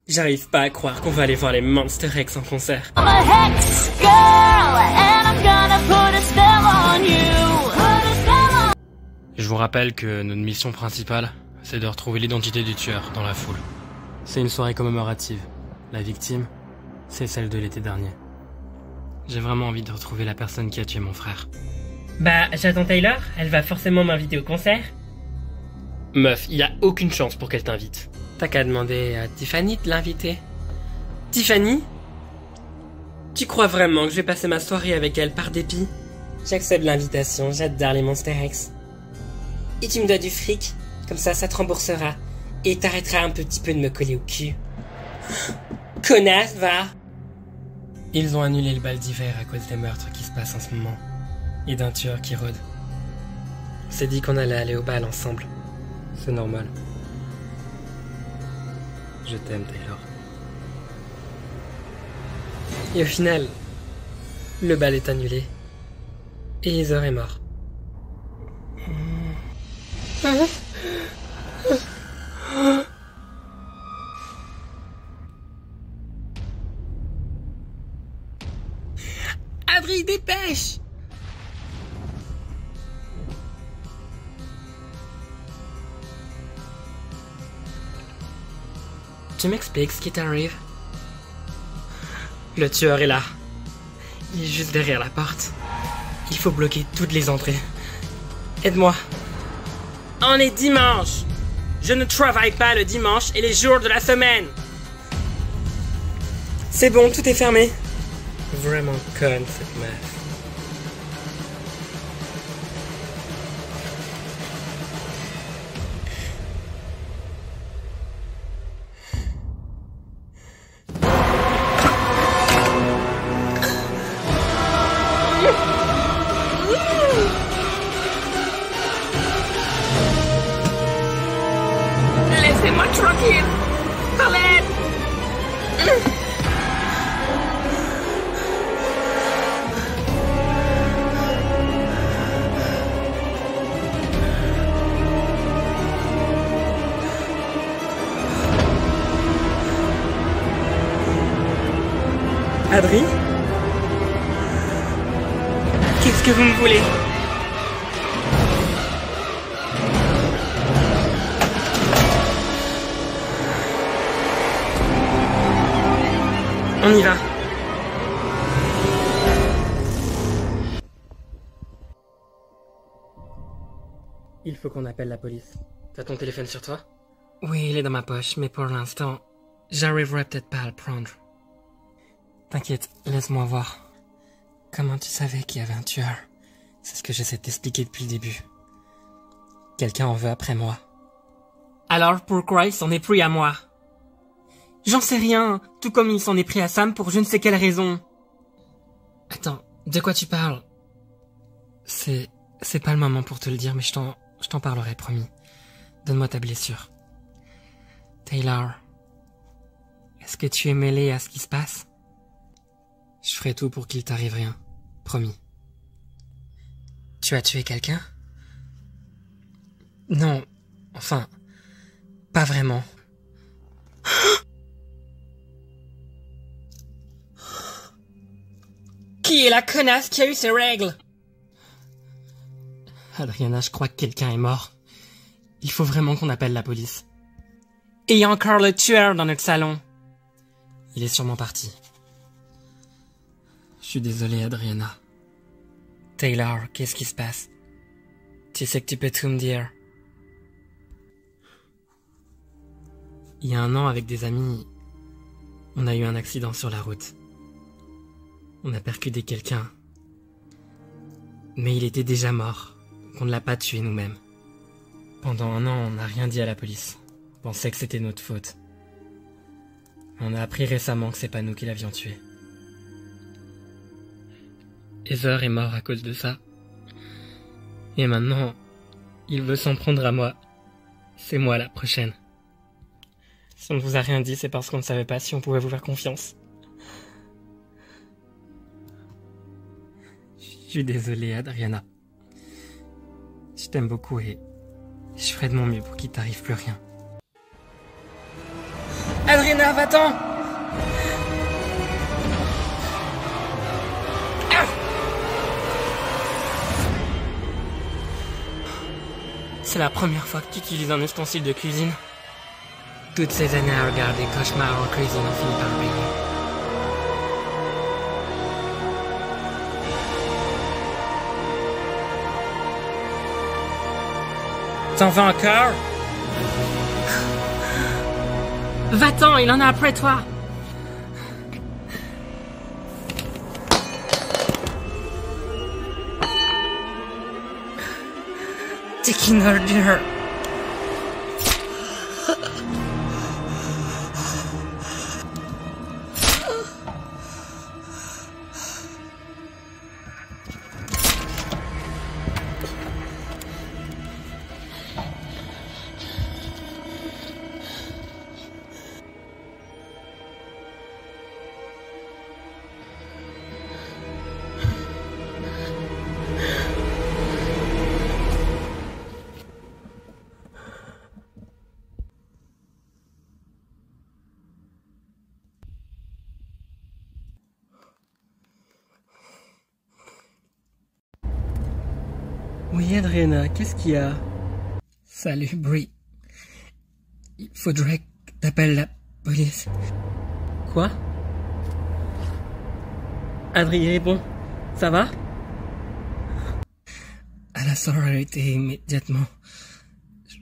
J'arrive pas à croire qu'on va aller voir les Monster X en concert. I'm a hex girl and I'm gonna put a spell on you. Put a spell on... Je vous rappelle que notre mission principale, c'est de retrouver l'identité du tueur dans la foule. C'est une soirée commémorative. La victime, c'est celle de l'été dernier. J'ai vraiment envie de retrouver la personne qui a tué mon frère. Bah, j'attends Taylor, elle va forcément m'inviter au concert. Meuf, y a aucune chance pour qu'elle t'invite. T'as qu'à demander à Tiffany de l'inviter. Tiffany? Tu crois vraiment que je vais passer ma soirée avec elle par dépit? J'accepte l'invitation, j'adore les Monster X. Et tu me dois du fric, comme ça te remboursera. Et t'arrêteras un petit peu de me coller au cul. Connasse, va! Ils ont annulé le bal d'hiver à cause des meurtres qui se passent en ce moment. Et d'un tueur qui rôde. On s'est dit qu'on allait aller au bal ensemble. C'est normal. Je t'aime, Taylor. Et au final, le bal est annulé. Et Heather est mort. Adri, dépêche! Tu m'expliques ce qui t'arrive? Le tueur est là. Il est juste derrière la porte. Il faut bloquer toutes les entrées. Aide-moi. On est dimanche. Je ne travaille pas le dimanche et les jours de la semaine. C'est bon, tout est fermé. Vraiment conne cette meuf. Laissez-moi tranquille. Arlette. Adri? Qu'est-ce que vous me voulez? On y va. Il faut qu'on appelle la police. T'as ton téléphone sur toi? Oui, il est dans ma poche, mais pour l'instant, j'arriverai peut-être pas à le prendre. T'inquiète, laisse-moi voir. Comment tu savais qu'il y avait un tueur? C'est ce que j'essaie de t'expliquer depuis le début. Quelqu'un en veut après moi. Alors pourquoi il s'en est pris à moi? J'en sais rien, tout comme il s'en est pris à Sam pour je ne sais quelle raison. Attends, de quoi tu parles? C'est pas le moment pour te le dire, mais je t'en parlerai, promis. Donne-moi ta blessure. Taylor, est-ce que tu es mêlé à ce qui se passe? Je ferai tout pour qu'il t'arrive rien, promis. Tu as tué quelqu'un? Non, enfin, pas vraiment. Qui est la connasse qui a eu ces règles? Adriana, je crois que quelqu'un est mort. Il faut vraiment qu'on appelle la police. Et il y a encore le tueur dans notre salon. Il est sûrement parti. Je suis désolé, Adriana. Taylor, qu'est-ce qui se passe? Tu sais que tu peux tout me dire. Il y a 1 an, avec des amis, on a eu un accident sur la route. On a percuté quelqu'un. Mais il était déjà mort. Donc on ne l'a pas tué nous-mêmes. Pendant 1 an, on n'a rien dit à la police. On pensait que c'était notre faute. On a appris récemment que c'est pas nous qui l'avions tué. Heather est mort à cause de ça. Et maintenant, il veut s'en prendre à moi. C'est moi la prochaine. Si on ne vous a rien dit, c'est parce qu'on ne savait pas si on pouvait vous faire confiance. Je suis désolé, Adriana. Je t'aime beaucoup et je ferai de mon mieux pour qu'il t'arrive plus rien. Adriana, va-t'en! C'est la première fois que tu utilises un ustensile de cuisine. Toutes ces années à regarder Cauchemar en cuisine ont fini par payer. T'en veux encore? Va-t'en, il en a après toi! T'es qu'une ordure! Oui, Adriana, qu'est-ce qu'il y a? Salut, Brie. Il faudrait que t'appelles la police. Quoi? Adrien est bon. Ça va? À la sororité immédiatement.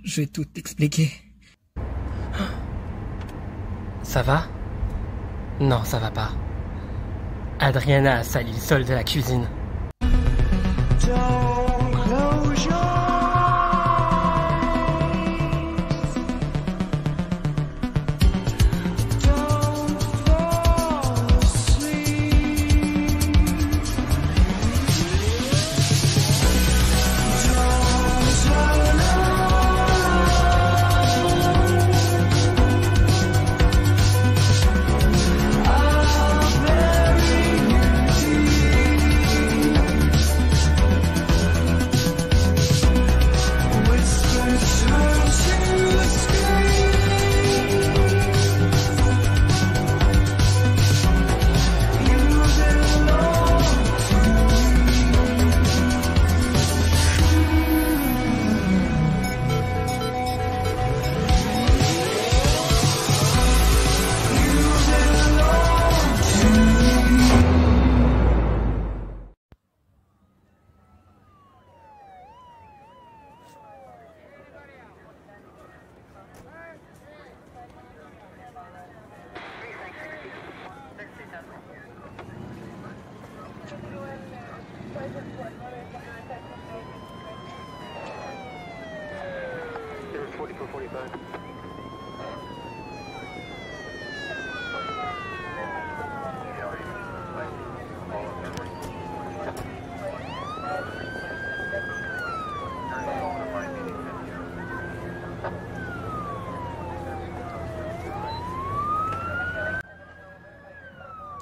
Je vais tout t'expliquer. Ça va? Non, ça va pas. Adriana a sali le sol de la cuisine.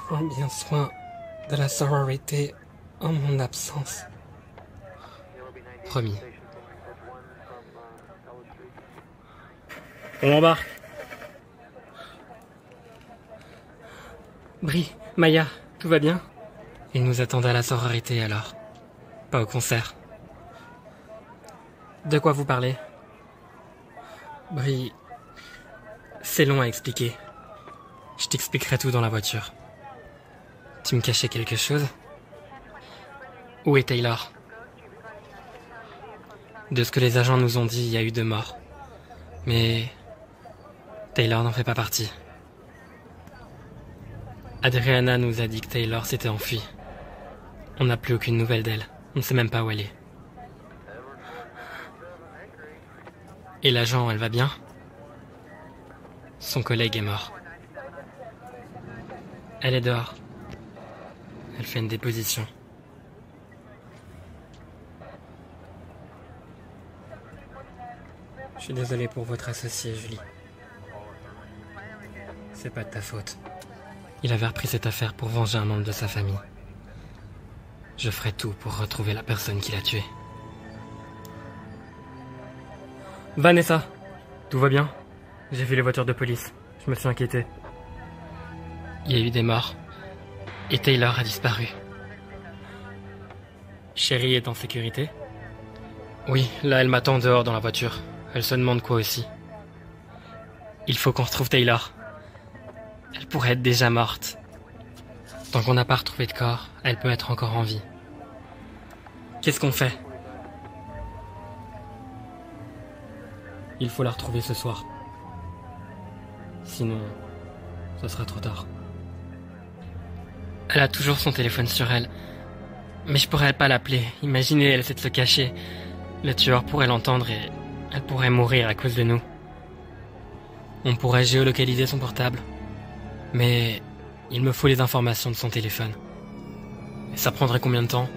Prends bien soin de la sororité en mon absence. Promis. On embarque. Brie, Maya, tout va bien? Ils nous attendent à la sororité alors. Pas au concert. De quoi vous parlez? Brie, c'est long à expliquer. Je t'expliquerai tout dans la voiture. Tu me cachais quelque chose? Où est Taylor? De ce que les agents nous ont dit, il y a eu 2 morts. Mais Taylor n'en fait pas partie. Adriana nous a dit que Taylor s'était enfuie. On n'a plus aucune nouvelle d'elle. On ne sait même pas où elle est. Et l'agent, elle va bien? Son collègue est mort. Elle est dehors. Elle fait une déposition. Je suis désolé pour votre associé, Julie. C'est pas de ta faute. Il avait repris cette affaire pour venger un membre de sa famille. Je ferai tout pour retrouver la personne qui l'a tué. Vanessa, tout va bien? J'ai vu les voitures de police. Je me suis inquiété. Il y a eu des morts. Et Taylor a disparu. Sherry est en sécurité? Oui, là elle m'attend dehors dans la voiture. Elle se demande quoi aussi. Il faut qu'on retrouve Taylor. Elle pourrait être déjà morte. Tant qu'on n'a pas retrouvé de corps, elle peut être encore en vie. Qu'est-ce qu'on fait? Il faut la retrouver ce soir. Sinon, ce sera trop tard. Elle a toujours son téléphone sur elle. Mais je pourrais pas l'appeler. Imaginez, elle essaie de se cacher. Le tueur pourrait l'entendre et elle pourrait mourir à cause de nous. On pourrait géolocaliser son portable. Mais il me faut les informations de son téléphone. Et ça prendrait combien de temps?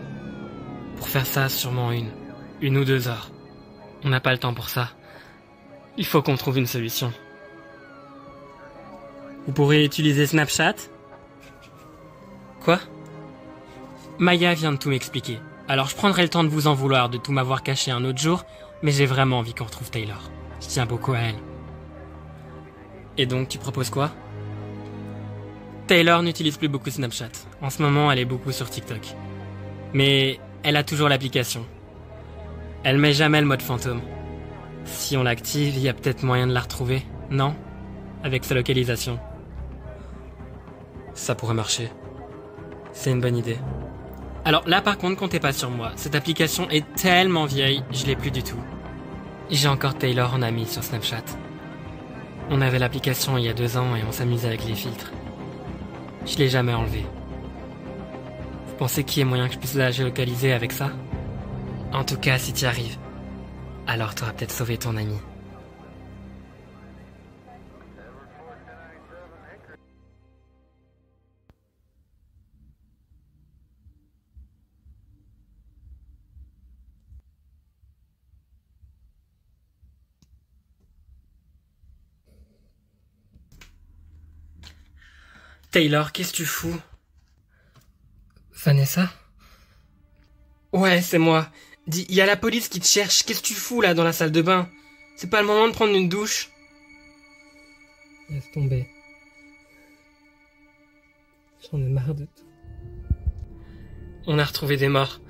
Pour faire ça, sûrement une ou 2 heures. On n'a pas le temps pour ça. Il faut qu'on trouve une solution. Vous pourrez utiliser Snapchat? Quoi? Maya vient de tout m'expliquer. Alors je prendrai le temps de vous en vouloir de tout m'avoir caché un autre jour, mais j'ai vraiment envie qu'on retrouve Taylor. Je tiens beaucoup à elle. Et donc, tu proposes quoi? Taylor n'utilise plus beaucoup Snapchat. En ce moment, elle est beaucoup sur TikTok. Mais elle a toujours l'application. Elle met jamais le mode fantôme. Si on l'active, il y a peut-être moyen de la retrouver, non? Avec sa localisation. Ça pourrait marcher. C'est une bonne idée. Alors là par contre, comptez pas sur moi. Cette application est tellement vieille, je l'ai plus du tout. J'ai encore Taylor en ami sur Snapchat. On avait l'application il y a 2 ans et on s'amusait avec les filtres. Je l'ai jamais enlevé. Vous pensez qu'il y a moyen que je puisse la géolocaliser avec ça? En tout cas, si tu y arrives, alors t'auras peut-être sauvé ton ami. Taylor, qu'est-ce que tu fous? Vanessa? Ouais, c'est moi. Dis, y a la police qui te cherche. Qu'est-ce que tu fous là dans la salle de bain? C'est pas le moment de prendre une douche? Laisse tomber. J'en ai marre de tout. On a retrouvé des morts.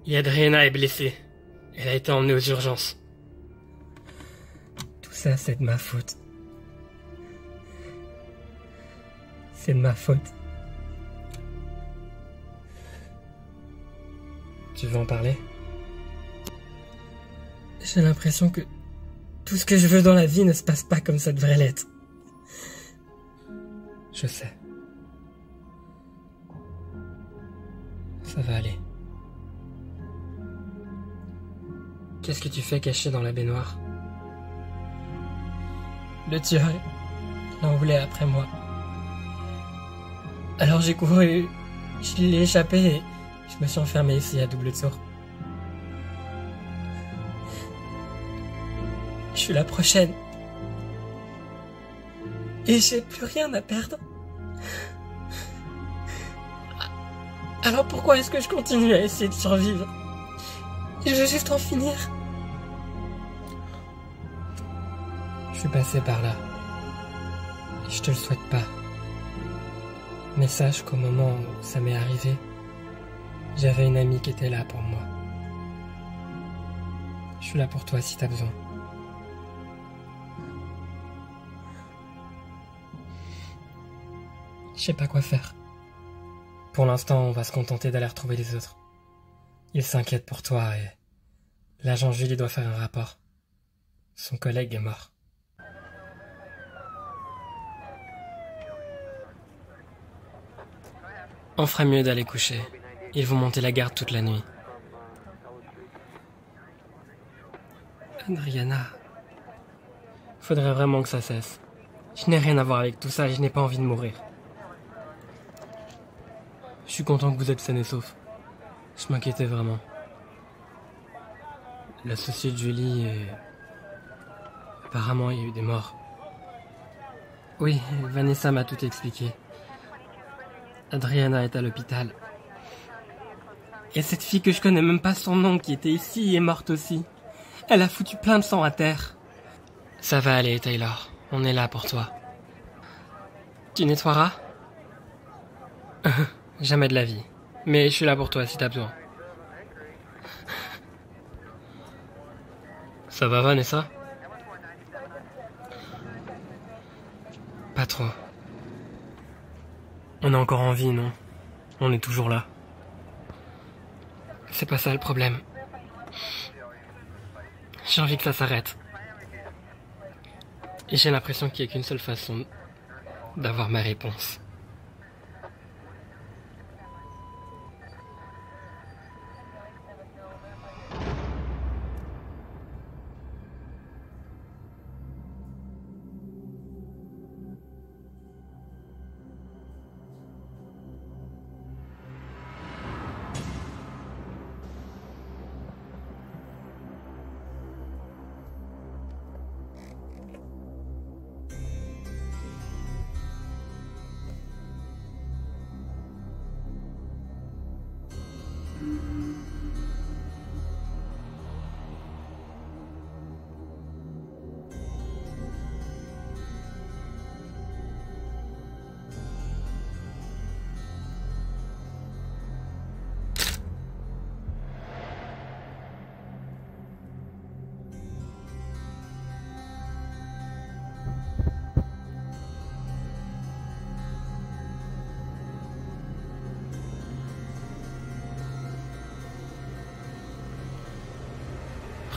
Et Adriana est blessée. Elle a été emmenée aux urgences. Tout ça, c'est de ma faute. C'est de ma faute. Tu veux en parler? J'ai l'impression que tout ce que je veux dans la vie ne se passe pas comme ça devrait l'être. Je sais. Ça va aller. Qu'est-ce que tu fais caché dans la baignoire? Le tueur, il en voulait après moi. Alors j'ai couru, je l'ai échappé et je me suis enfermé ici à double tour. Je suis la prochaine. Et j'ai plus rien à perdre. Alors pourquoi est-ce que je continue à essayer de survivre? Je veux juste en finir. Je suis passé par là. Et je te le souhaite pas. Mais sache qu'au moment où ça m'est arrivé, j'avais une amie qui était là pour moi. Je suis là pour toi si t'as besoin. Je sais pas quoi faire. Pour l'instant, on va se contenter d'aller retrouver les autres. Ils s'inquiètent pour toi et l'agent Julie doit faire un rapport. Son collègue est mort. On ferait mieux d'aller coucher. Ils vont monter la garde toute la nuit. Adriana... Faudrait vraiment que ça cesse. Je n'ai rien à voir avec tout ça et je n'ai pas envie de mourir. Je suis content que vous êtes saine et sauf. Je m'inquiétais vraiment. L'associé de Julie et... Apparemment, il y a eu des morts. Oui, Vanessa m'a tout expliqué. Adriana est à l'hôpital. Et cette fille que je connais même pas son nom qui était ici est morte aussi. Elle a foutu plein de sang à terre. Ça va aller, Taylor. On est là pour toi. Tu nettoieras? Jamais de la vie. Mais je suis là pour toi si t'as besoin. Ça va, Vanessa? Pas trop. On est encore en vie, non? On est toujours là. C'est pas ça le problème. J'ai envie que ça s'arrête. Et j'ai l'impression qu'il n'y a qu'une seule façon d'avoir ma réponse.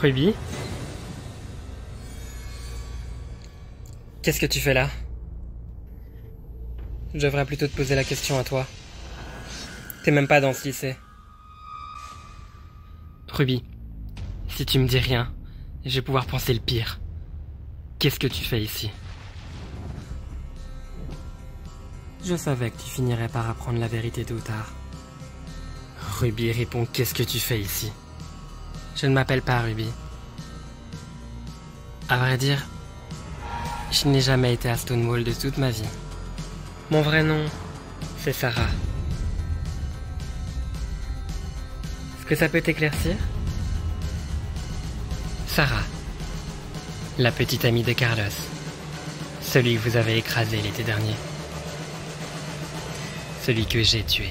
Ruby? Qu'est-ce que tu fais là? Je devrais plutôt te poser la question à toi. T'es même pas dans ce lycée. Ruby, si tu me dis rien, je vais pouvoir penser le pire. Qu'est-ce que tu fais ici? Je savais que tu finirais par apprendre la vérité tôt ou tard. Ruby, réponds, qu'est-ce que tu fais ici? Je ne m'appelle pas Ruby. À vrai dire, je n'ai jamais été à Stonewall de toute ma vie. Mon vrai nom, c'est Sarah. Est-ce que ça peut t'éclaircir? Sarah, la petite amie de Carlos, celui que vous avez écrasé l'été dernier. Celui que j'ai tué.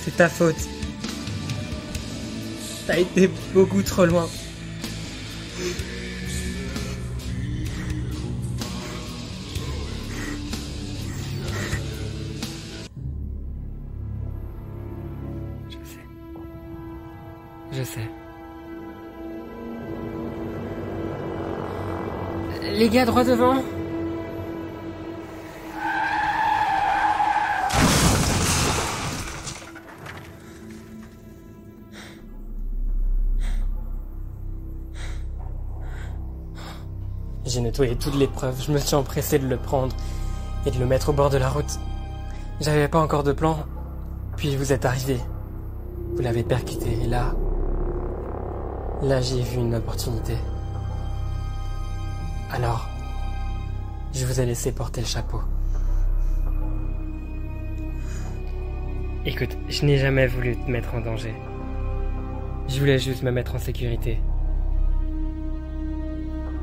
C'est ta faute. T'as été beaucoup trop loin. Je sais. Les gars droit devant. J'ai nettoyé toutes les preuves, je me suis empressé de le prendre et de le mettre au bord de la route. J'avais pas encore de plan, puis vous êtes arrivé. Vous l'avez percuté et là j'ai vu une opportunité. Alors, je vous ai laissé porter le chapeau. Écoute, je n'ai jamais voulu te mettre en danger. Je voulais juste me mettre en sécurité.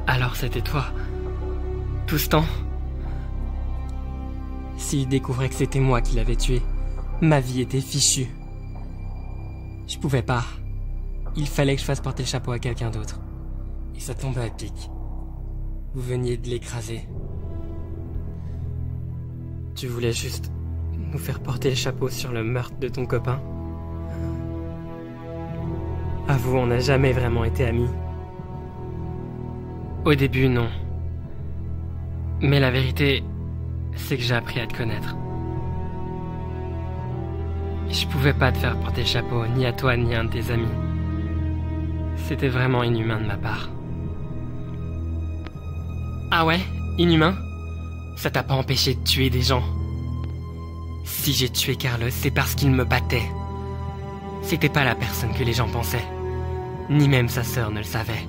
Alors c'était toi. Tout ce temps. s'il découvrait que c'était moi qui l'avais tué, ma vie était fichue. Je pouvais pas. Il fallait que je fasse porter le chapeau à quelqu'un d'autre. Et ça tombait à pic. Vous veniez de l'écraser. Tu voulais juste nous faire porter le chapeau sur le meurtre de ton copain? Avoue, on n'a jamais vraiment été amis. Au début, non. Mais la vérité, c'est que j'ai appris à te connaître. Je pouvais pas te faire porter le chapeau, ni à toi, ni à un de tes amis. C'était vraiment inhumain de ma part. Ah ouais? Inhumain? Ça t'a pas empêché de tuer des gens. Si j'ai tué Carlos, c'est parce qu'il me battait. C'était pas la personne que les gens pensaient. Ni même sa sœur ne le savait.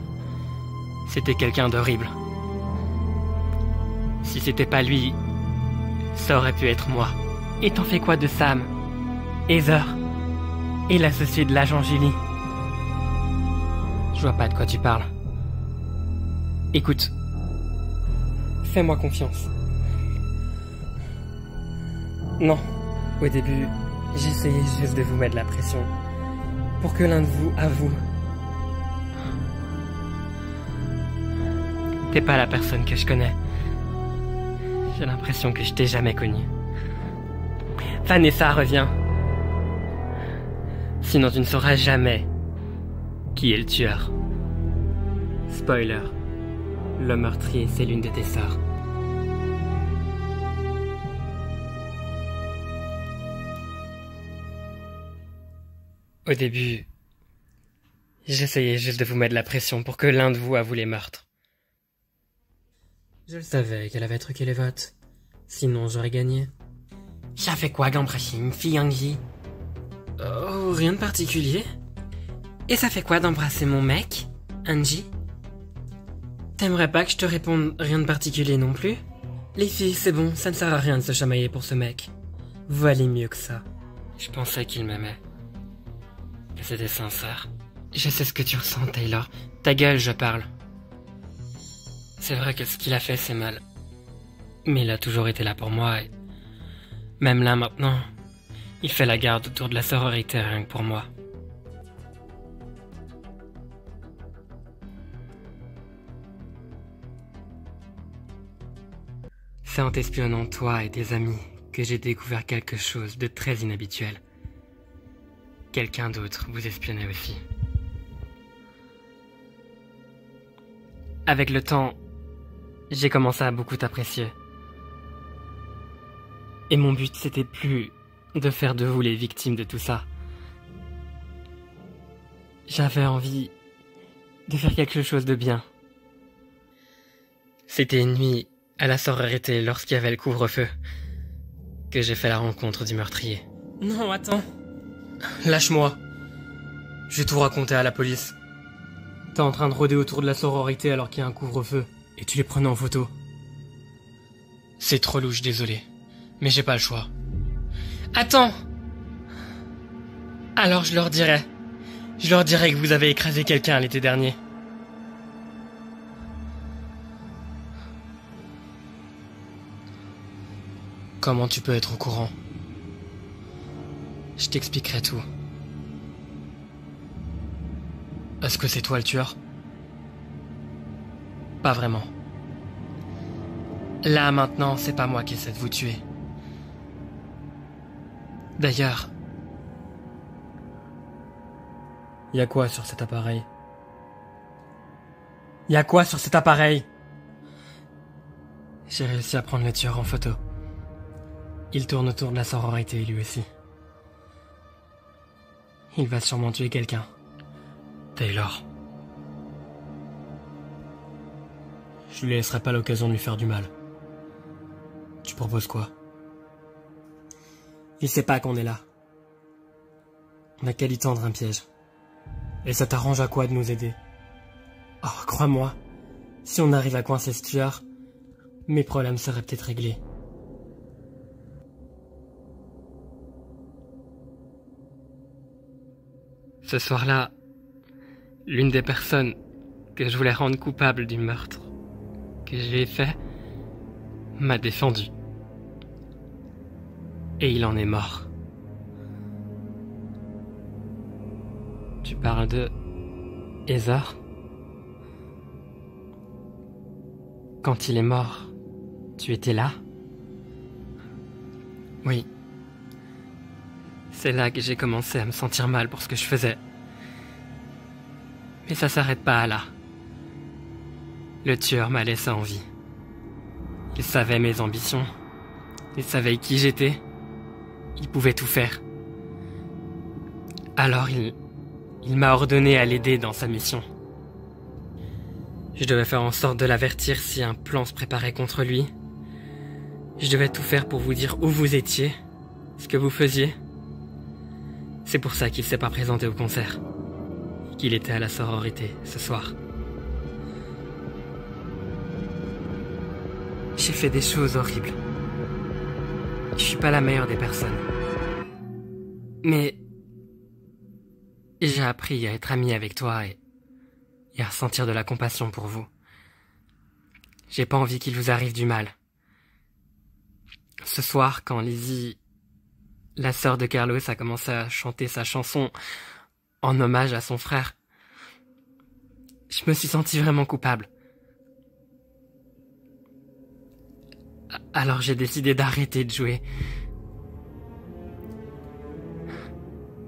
C'était quelqu'un d'horrible. Si c'était pas lui, ça aurait pu être moi. Et t'en fais quoi de Sam, Heather et l'associé de l'agent Julie? Je vois pas de quoi tu parles. Écoute, fais-moi confiance. Non, au début, j'essayais juste de vous mettre la pression. Pour que l'un de vous avoue. T'es pas la personne que je connais. J'ai l'impression que je t'ai jamais connue. Vanessa, reviens. Sinon tu ne sauras jamais qui est le tueur. Spoiler. Le meurtrier, c'est l'une de tes sœurs. Au début, j'essayais juste de vous mettre la pression pour que l'un de vous avoue les meurtres. Je le savais qu'elle avait truqué les votes. Sinon, j'aurais gagné. Ça fait quoi d'embrasser une fille, Angie? Oh, rien de particulier. Et ça fait quoi d'embrasser mon mec, Angie? T'aimerais pas que je te réponde rien de particulier non plus? Les filles, c'est bon, ça ne sert à rien de se chamailler pour ce mec. Vous valez mieux que ça. Je pensais qu'il m'aimait. Que c'était sincère. Je sais ce que tu ressens, Taylor. Ta gueule, je parle. C'est vrai que ce qu'il a fait, c'est mal. Mais il a toujours été là pour moi et... Même là, maintenant, il fait la garde autour de la sororité rien que pour moi. C'est en t'espionnant toi et tes amis que j'ai découvert quelque chose de très inhabituel. Quelqu'un d'autre vous espionnait aussi. Avec le temps, j'ai commencé à beaucoup t'apprécier. Et mon but, c'était plus de faire de vous les victimes de tout ça. J'avais envie de faire quelque chose de bien. C'était une nuit à la sororité lorsqu'il y avait le couvre-feu que j'ai fait la rencontre du meurtrier. Non, attends. Lâche-moi. Je vais tout raconter à la police. T'es en train de rôder autour de la sororité alors qu'il y a un couvre-feu. Et tu les prenais en photo. C'est trop louche, désolé. Mais j'ai pas le choix. Attends! Alors je leur dirai. Je leur dirai que vous avez écrasé quelqu'un l'été dernier. Comment tu peux être au courant? Je t'expliquerai tout. Est-ce que c'est toi le tueur? Pas vraiment. Là, maintenant, c'est pas moi qui essaie de vous tuer. D'ailleurs... Y a quoi sur cet appareil? Y a quoi sur cet appareil? J'ai réussi à prendre le tueur en photo. Il tourne autour de la sororité, lui aussi. Il va sûrement tuer quelqu'un. Taylor. Je lui laisserai pas l'occasion de lui faire du mal. Tu proposes quoi? Il sait pas qu'on est là. On n'a qu'à lui tendre un piège. Et ça t'arrange à quoi de nous aider? Oh, crois-moi, si on arrive à coincer ce tueur, mes problèmes seraient peut-être réglés. Ce soir-là, l'une des personnes que je voulais rendre coupable du meurtre que j'ai fait m'a défendu. Et il en est mort. Tu parles de... Heather? Quand il est mort, tu étais là? Oui. C'est là que j'ai commencé à me sentir mal pour ce que je faisais. Mais ça s'arrête pas là. Le tueur m'a laissé en vie. Il savait mes ambitions. Il savait qui j'étais. Il pouvait tout faire. Alors il m'a ordonné à l'aider dans sa mission. Je devais faire en sorte de l'avertir si un plan se préparait contre lui. Je devais tout faire pour vous dire où vous étiez, ce que vous faisiez. C'est pour ça qu'il s'est pas présenté au concert. Et qu'il était à la sororité ce soir. J'ai fait des choses horribles. Je suis pas la meilleure des personnes. Mais j'ai appris à être ami avec toi et à ressentir de la compassion pour vous. J'ai pas envie qu'il vous arrive du mal. Ce soir, quand Lizzie, la sœur de Carlos, a commencé à chanter sa chanson en hommage à son frère, je me suis senti vraiment coupable. Alors j'ai décidé d'arrêter de jouer.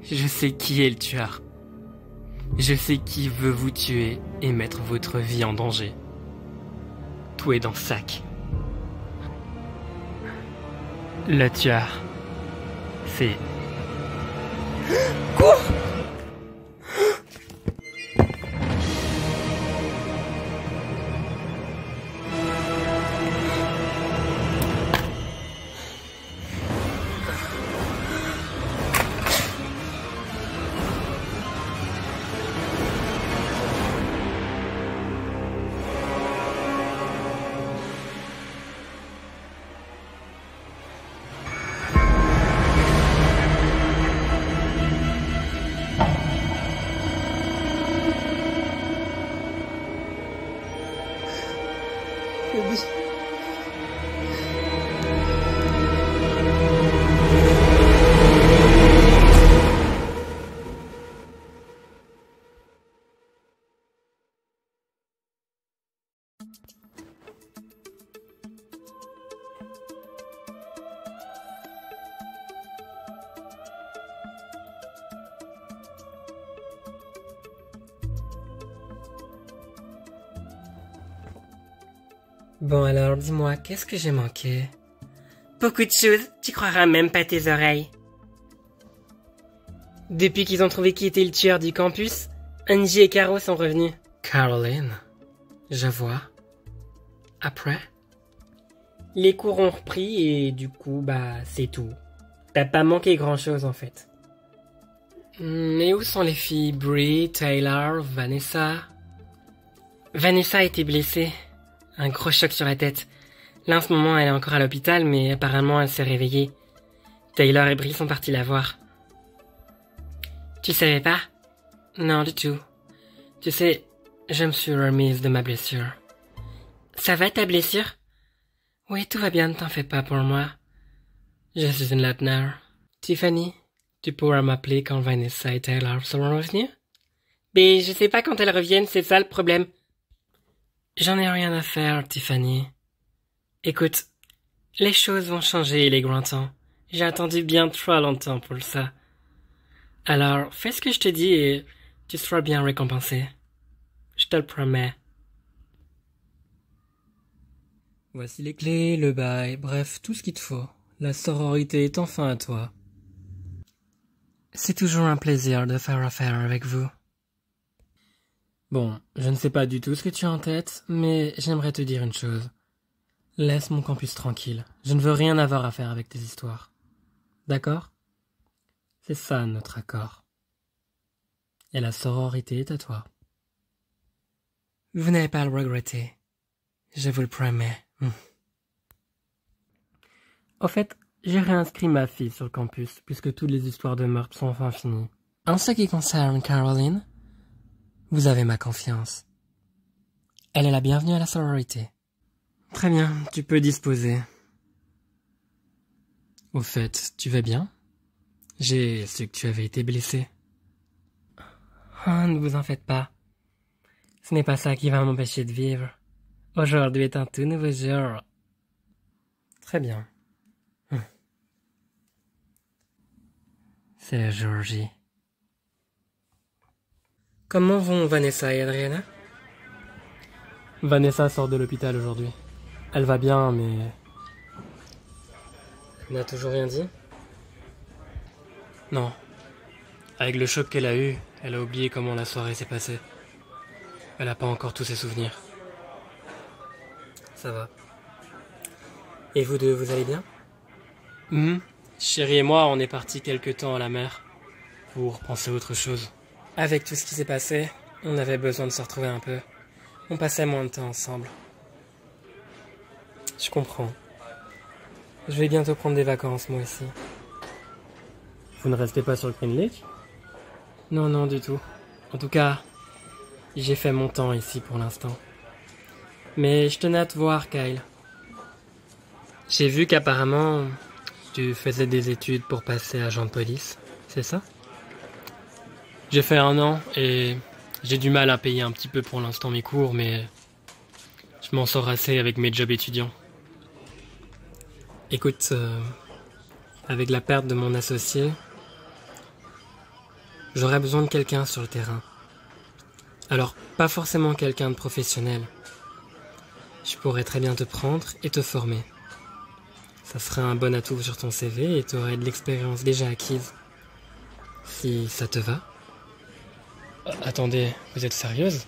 Je sais qui est le tueur. Je sais qui veut vous tuer et mettre votre vie en danger. Tout est dans le sac. Le tueur, c'est... Cours! Bon alors, dis-moi, qu'est-ce que j'ai manqué? Beaucoup de choses, tu croiras même pas tes oreilles. Depuis qu'ils ont trouvé qui était le tueur du campus, Angie et Caro sont revenus. Caroline, je vois. Après? Les cours ont repris et du coup, c'est tout. T'as pas manqué grand-chose en fait. Mais où sont les filles Brie, Taylor, Vanessa? Vanessa a été blessée. Un gros choc sur la tête. Là, en ce moment, elle est encore à l'hôpital, mais apparemment, elle s'est réveillée. Taylor et Brie sont partis la voir. Tu savais pas? Non, du tout. Tu sais, je me suis remise de ma blessure. Ça va, ta blessure? Oui, tout va bien, ne t'en fais pas pour moi. Je suis une Lautner. Tiffany, tu pourras m'appeler quand Vanessa et Taylor seront revenus? Mais je sais pas quand elles reviennent, c'est ça le problème. J'en ai rien à faire, Tiffany. Écoute, les choses vont changer, les grands temps. J'ai attendu bien trop longtemps pour ça. Alors, fais ce que je te dis et tu seras bien récompensé. Je te le promets. Voici les clés, le bail, bref, tout ce qu'il te faut. La sororité est enfin à toi. C'est toujours un plaisir de faire affaire avec vous. Bon, je ne sais pas du tout ce que tu as en tête, mais j'aimerais te dire une chose. Laisse mon campus tranquille. Je ne veux rien avoir à faire avec tes histoires. D'accord? C'est ça notre accord. Et la sororité est à toi. Vous n'allez pas le regretter. Je vous le promets. Au fait, j'ai réinscrit ma fille sur le campus, puisque toutes les histoires de meurtre sont enfin finies. En ce qui concerne Caroline, vous avez ma confiance. Elle est la bienvenue à la sororité. Très bien, tu peux disposer. Au fait, tu vas bien? J'ai su que tu avais été blessé. Oh, ne vous en faites pas. Ce n'est pas ça qui va m'empêcher de vivre. Aujourd'hui est un tout nouveau jour. Très bien. C'est le jour J. Comment vont Vanessa et Adriana? Vanessa sort de l'hôpital aujourd'hui. Elle va bien, mais... Elle n'a toujours rien dit? Non. Avec le choc qu'elle a eu, elle a oublié comment la soirée s'est passée. Elle n'a pas encore tous ses souvenirs. Ça va. Et vous deux, vous allez bien? Chérie et moi, on est partis quelque temps à la mer pour penser à autre chose. Avec tout ce qui s'est passé, on avait besoin de se retrouver un peu. On passait moins de temps ensemble. Je comprends. Je vais bientôt prendre des vacances, moi aussi. Vous ne restez pas sur Green Lake? Non, non, du tout. En tout cas, j'ai fait mon temps ici pour l'instant. Mais je tenais à te voir, Kyle. J'ai vu qu'apparemment, tu faisais des études pour passer agent de police, c'est ça? J'ai fait 1 an et j'ai du mal à payer un petit peu pour l'instant mes cours, mais je m'en sors assez avec mes jobs étudiants. Écoute, avec la perte de mon associé, j'aurais besoin de quelqu'un sur le terrain. Alors, pas forcément quelqu'un de professionnel. Je pourrais très bien te prendre et te former. Ça serait un bon atout sur ton CV et tu aurais de l'expérience déjà acquise. Si ça te va. Attendez, vous êtes sérieuse?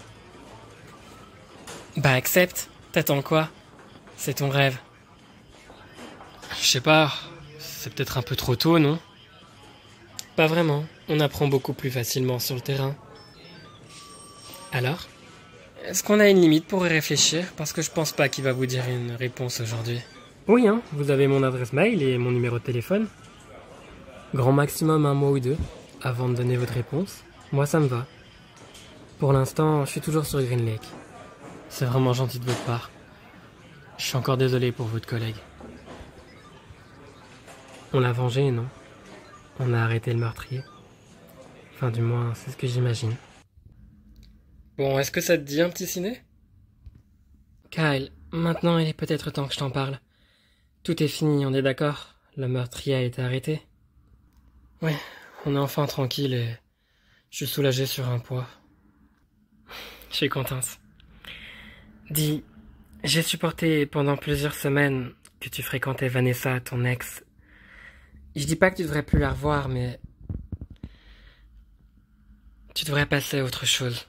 Bah accepte, t'attends quoi? C'est ton rêve. Je sais pas, c'est peut-être un peu trop tôt, non? Pas vraiment, on apprend beaucoup plus facilement sur le terrain. Alors? Est-ce qu'on a une limite pour y réfléchir? Parce que je pense pas qu'il va vous dire une réponse aujourd'hui. Oui, hein, vous avez mon adresse mail et mon numéro de téléphone. Grand maximum 1 mois ou 2, avant de donner votre réponse. Moi, ça me va. Pour l'instant, je suis toujours sur Green Lake. C'est vraiment gentil de votre part. Je suis encore désolé pour votre collègue. On l'a vengé, non? On a arrêté le meurtrier. Enfin, du moins, c'est ce que j'imagine. Bon, est-ce que ça te dit un petit ciné? Kyle, maintenant il est peut-être temps que je t'en parle. Tout est fini, on est d'accord? Le meurtrier a été arrêté? Oui, on est enfin tranquille et je suis soulagé sur un poids. Je suis contente. Dis, j'ai supporté pendant plusieurs semaines que tu fréquentais Vanessa, ton ex. Je dis pas que tu devrais plus la revoir, mais... tu devrais passer à autre chose.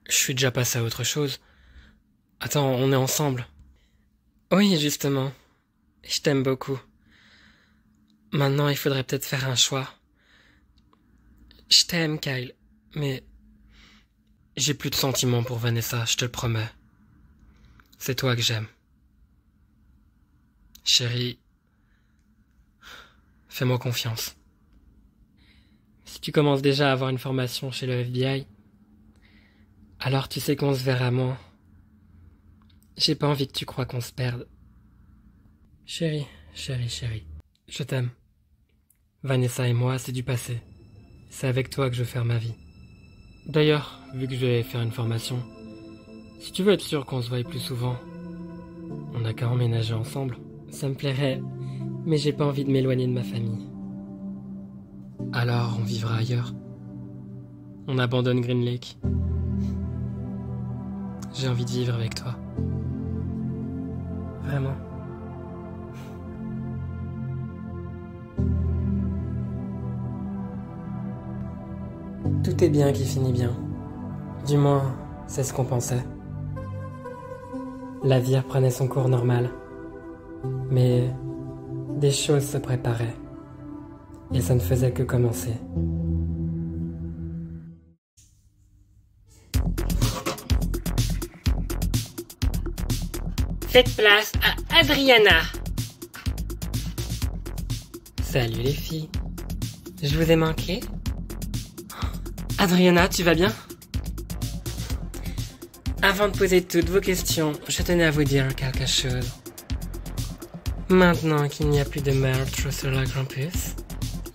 Je suis déjà passé à autre chose. Attends, on est ensemble. Oui, justement. Je t'aime beaucoup. Maintenant, il faudrait peut-être faire un choix. Je t'aime, Kyle, mais... j'ai plus de sentiments pour Vanessa, je te le promets. C'est toi que j'aime. Chérie, fais-moi confiance. Si tu commences déjà à avoir une formation chez le FBI, alors tu sais qu'on se verra moins. J'ai pas envie que tu crois qu'on se perde. Chérie, chérie, chérie, je t'aime. Vanessa et moi, c'est du passé. C'est avec toi que je veux faire ma vie. D'ailleurs, vu que je vais faire une formation, si tu veux être sûr qu'on se voie plus souvent, on n'a qu'à emménager ensemble. Ça me plairait, mais j'ai pas envie de m'éloigner de ma famille. Alors, on vivra ailleurs. On abandonne Green Lake. J'ai envie de vivre avec toi. Vraiment. Tout est bien qui finit bien. Du moins, c'est ce qu'on pensait. La vie reprenait son cours normal. Mais des choses se préparaient. Et ça ne faisait que commencer. Faites place à Adriana. Salut les filles. Je vous ai manqué? Adriana, tu vas bien? Avant de poser toutes vos questions, je tenais à vous dire quelque chose. Maintenant qu'il n'y a plus de meurtre sur la campus,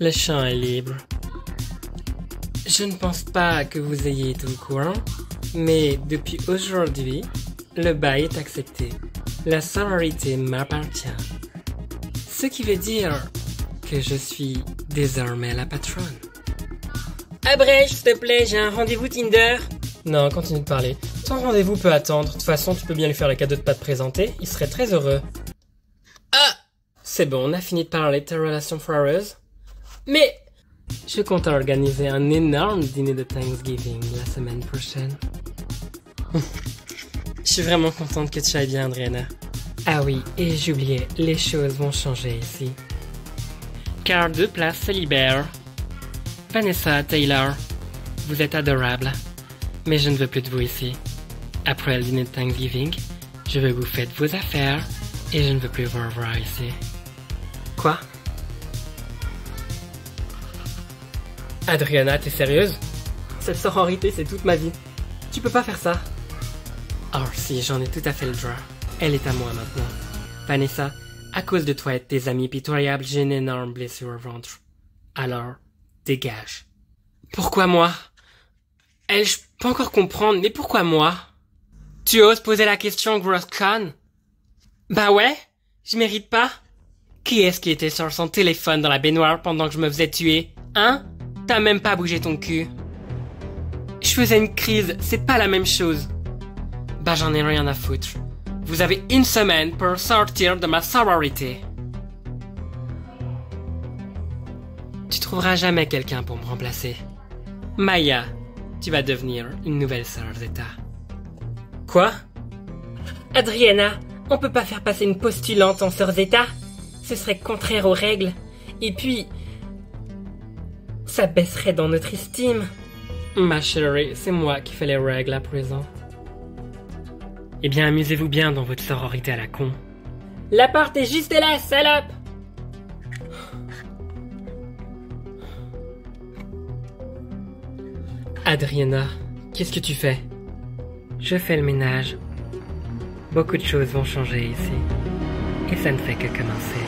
le champ est libre. Je ne pense pas que vous ayez été au courant, mais depuis aujourd'hui, le bail est accepté. La sororité m'appartient. Ce qui veut dire que je suis désormais la patronne. Abrège, s'il te plaît, j'ai un rendez-vous Tinder. Non, continue de parler. Ton rendez-vous peut attendre. De toute façon, tu peux bien lui faire le cadeau de pas te présenter. Il serait très heureux. Ah! C'est bon, on a fini de parler de ta relation foireuse. Mais... Je compte organiser un énorme dîner de Thanksgiving la semaine prochaine. Je suis vraiment contente que tu ailles bien, Adriana. Ah oui, et j'oubliais, les choses vont changer ici. Car 2 places se libèrent. Vanessa, Taylor, vous êtes adorables. Mais je ne veux plus de vous ici. Après le dîner de Thanksgiving, je veux que vous faites vos affaires et je ne veux plus vous revoir ici. Quoi? Adriana, t'es sérieuse? Cette sororité, c'est toute ma vie. Tu peux pas faire ça. Oh si, j'en ai tout à fait le droit. Elle est à moi maintenant. Vanessa, à cause de toi et de tes amis pitoyables, j'ai une énorme blessure au ventre. Alors, dégage. Pourquoi moi? Je peux encore comprendre, mais pourquoi moi? Tu oses poser la question, grosse conne? Bah ouais, je mérite pas. Qui est-ce qui était sur son téléphone dans la baignoire pendant que je me faisais tuer? Hein? T'as même pas bougé ton cul. Je faisais une crise, c'est pas la même chose. Bah j'en ai rien à foutre. Vous avez 1 semaine pour sortir de ma sororité. Tu trouveras jamais quelqu'un pour me remplacer. Maya, tu vas devenir une nouvelle sœur Zeta. Quoi? Adriana, on peut pas faire passer une postulante en sœur Zeta. Ce serait contraire aux règles. Et puis, ça baisserait dans notre estime. Ma chérie, c'est moi qui fais les règles à présent. Eh bien, amusez-vous bien dans votre sororité à la con. La porte est juste là, salope! Adriana, qu'est-ce que tu fais? Je fais le ménage. Beaucoup de choses vont changer ici. Et ça ne fait que commencer.